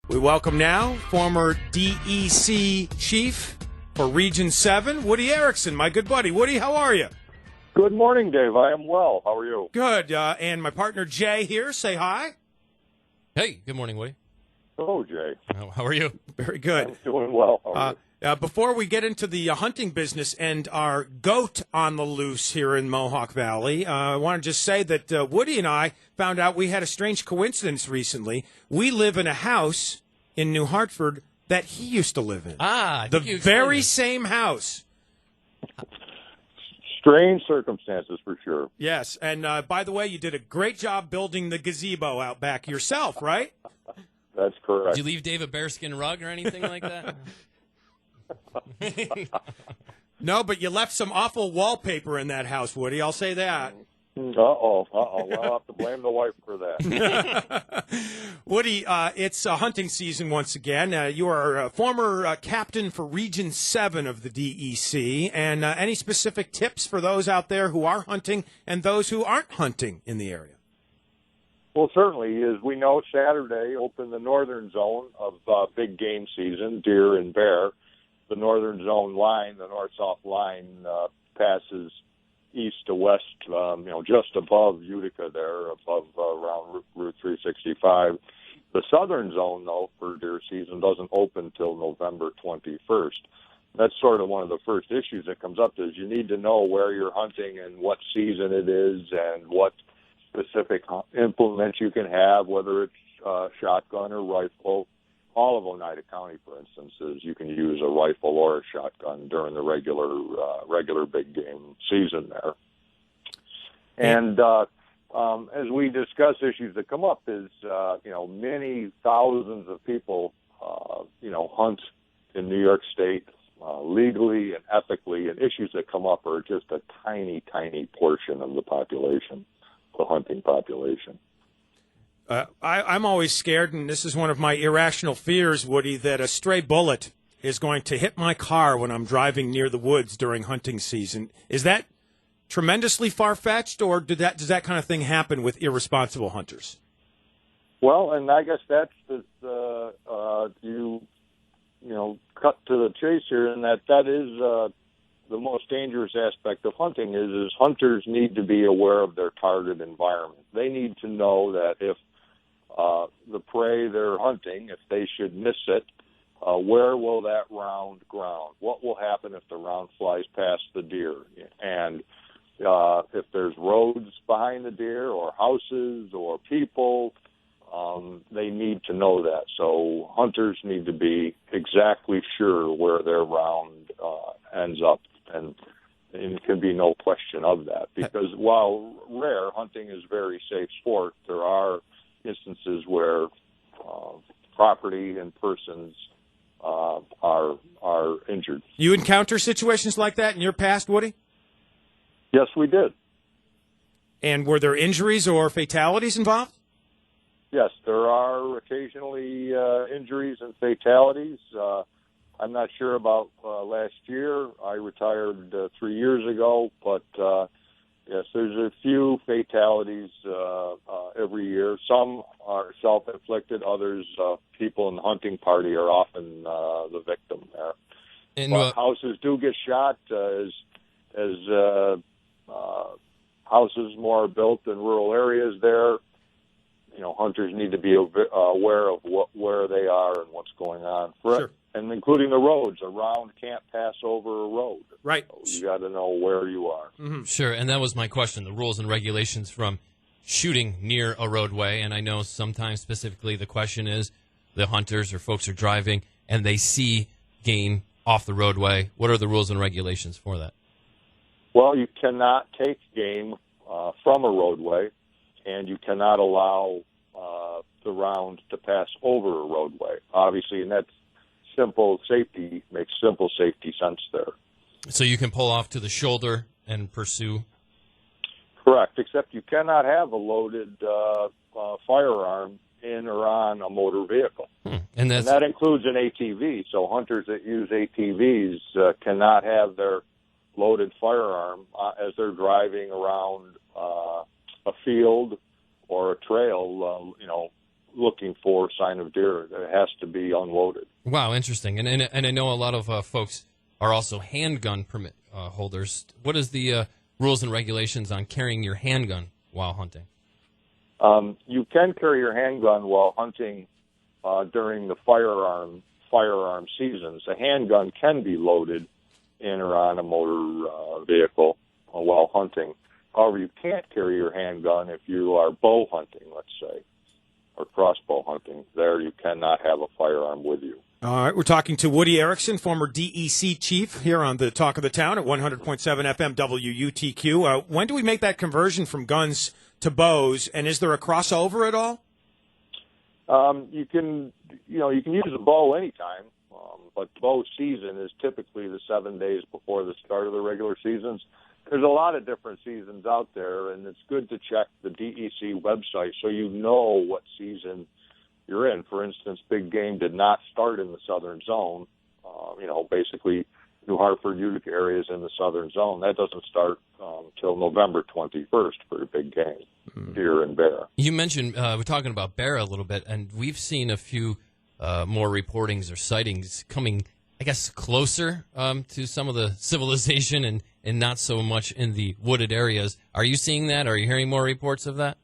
We welcome now former DEC chief for Region 7, Woody Erickson, my good buddy. Woody, how are you? Good morning, Dave. I am well. How are you? Good. And my partner Jay here. Say hi. Hey, good morning, Woody. Hello, Jay. How are you? Very good. I'm doing well. How are you? Before we get into the hunting business and our goat on the loose here in Mohawk Valley, I want to just say that Woody and I found out we had a strange coincidence recently. We live in a house in New Hartford that he used to live in. The very same house. Strange circumstances for sure. Yes, and by the way, you did a great job building the gazebo out back yourself, right? That's correct. Did you leave Dave a bearskin rug or anything like that? No, but you left some awful wallpaper in that house, Woody. I'll say that. Uh-oh. Well, I'll have to blame the wife for that. Woody, it's hunting season once again. You are a former captain for Region 7 of the DEC. And any specific tips for those out there who are hunting and those who aren't hunting in the area? Well, certainly, as we know, Saturday opened the northern zone of big game season, deer and bear. The northern zone line, the north-south line, passes east to west, just above Utica there, above around Route 365. The southern zone, though, for deer season doesn't open till November 21st. That's sort of one of the first issues that comes up is you need to know where you're hunting and what season it is and what specific implements you can have, whether it's shotgun or rifle. All of Oneida County, for instance, is you can use a rifle or a shotgun during the regular big game season there. And as we discuss issues that come up, is many thousands of people hunt in New York State legally and ethically, and issues that come up are just a tiny, tiny portion of the population, the hunting population. I'm always scared, and this is one of my irrational fears, Woody, that a stray bullet is going to hit my car when I'm driving near the woods during hunting season. Is that tremendously far-fetched, or does that kind of thing happen with irresponsible hunters? Well, and I guess that's cut to the chase here, and that is the most dangerous aspect of hunting is hunters need to be aware of their target environment. They need to know that if the prey they're hunting, if they should miss it, where will that round ground? What will happen if the round flies past the deer? And if there's roads behind the deer or houses or people, they need to know that. So hunters need to be exactly sure where their round ends up. And there can be no question of that. Because while rare, hunting is very safe sport, there are instances where property and persons are injured. You encounter situations like that in your past, Woody? Yes, we did. And were there injuries or fatalities involved? Yes, there are occasionally injuries and fatalities. I'm not sure about last year. I retired 3 years ago, but yes, there's a few fatalities every year. Some are self-inflicted. Others, people in the hunting party are often the victim there. And but houses do get shot as houses more are built in rural areas there. Hunters need to be aware of where they are and what's going on. Sure. And including the roads. A round can't pass over a road. Right. So you got to know where you are. Mm-hmm. Sure, and that was my question, the rules and regulations from shooting near a roadway. And I know sometimes specifically the question is the hunters or folks are driving and they see game off the roadway. What are the rules and regulations for that? Well, you cannot take game from a roadway, and you cannot allow the round to pass over a roadway, obviously, and that's makes simple safety sense there. So you can pull off to the shoulder and pursue? Correct, except you cannot have a loaded firearm in or on a motor vehicle. And that includes an ATV, so hunters that use ATVs cannot have their loaded firearm as they're driving around a field or a trail, looking for sign of deer. It has to be unloaded. Wow, interesting. And I know a lot of folks are also handgun permit holders. What is the rules and regulations on carrying your handgun while hunting? You can carry your handgun while hunting during the firearm seasons. A handgun can be loaded in or on a motor vehicle while hunting. However, you can't carry your handgun if you are bow hunting, let's say, or crossbow hunting. There you cannot have a firearm with you. All right, we're talking to Woody Erickson, former DEC chief, here on the Talk of the Town at 100.7 FM WUTQ. When do we make that conversion from guns to bows, and is there a crossover at all? You can use a bow anytime, but bow season is typically the 7 days before the start of the regular seasons. There's a lot of different seasons out there, and it's good to check the DEC website so you know what season you're in. For instance, big game did not start in the southern zone. Basically New Hartford, Utica areas in the southern zone. That doesn't start till November 21st for big game, deer and bear. You mentioned, we're talking about bear a little bit, and we've seen a few more reportings or sightings coming, I guess, closer to some of the civilization and not so much in the wooded areas. Are you seeing that? Are you hearing more reports of that?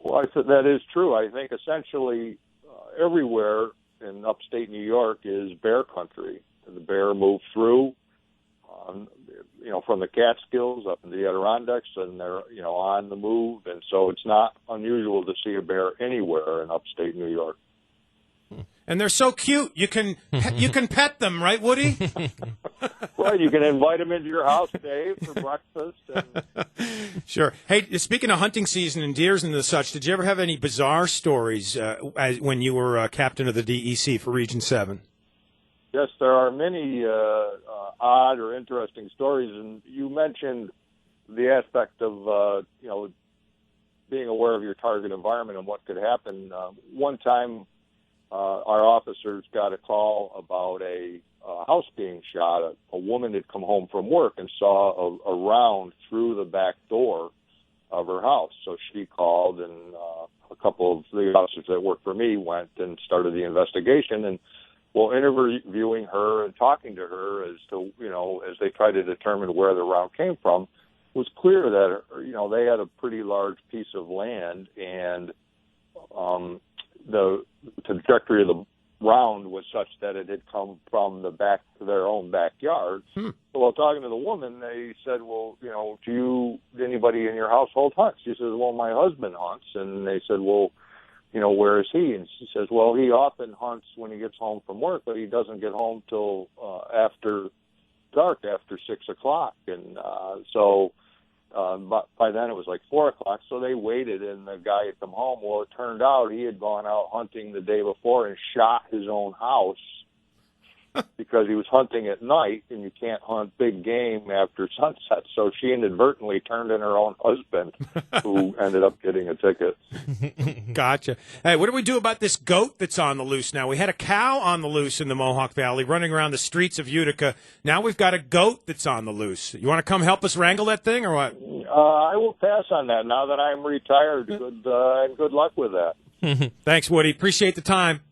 Well, I said that is true. I think essentially everywhere in upstate New York is bear country. The bear move through, from the Catskills up in the Adirondacks, and they're, on the move. And so it's not unusual to see a bear anywhere in upstate New York. And they're so cute. You can pet them, right, Woody? Right. You can invite them into your house, Dave, for breakfast. And... Sure. Hey, speaking of hunting season and deers and the such, did you ever have any bizarre stories when you were captain of the DEC for Region 7? Yes, there are many odd or interesting stories. And you mentioned the aspect of, being aware of your target environment and what could happen. One time, our officers got a call about a house being shot. A woman had come home from work and saw a round through the back door of her house. So she called, and a couple of the officers that worked for me went and started the investigation. And while interviewing her and talking to her as to, as they tried to determine where the round came from, it was clear that, they had a pretty large piece of land, and the trajectory of the round was such that it had come from their own backyard. So while talking to the woman, they said, well, do anybody in your household hunt? She says, well, my husband hunts. And they said, well, where is he? And she says, well, he often hunts when he gets home from work, but he doesn't get home till after dark, after 6 o'clock. And but by then it was like 4 o'clock, so they waited, and the guy had come home. Well, it turned out he had gone out hunting the day before and shot his own house because he was hunting at night, and you can't hunt big game after sunset. So she inadvertently turned in her own husband, who ended up getting a ticket. Gotcha. Hey, what do we do about this goat that's on the loose now? We had a cow on the loose in the Mohawk Valley running around the streets of Utica. Now we've got a goat that's on the loose. You want to come help us wrangle that thing, or what? I will pass on that now that I'm retired. Good luck with that. Thanks, Woody. Appreciate the time.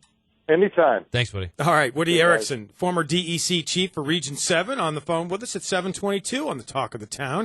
Anytime. Thanks, Woody. All right, Woody Erickson, former DEC chief for Region 7, on the phone with us at 7:22 on the Talk of the Town.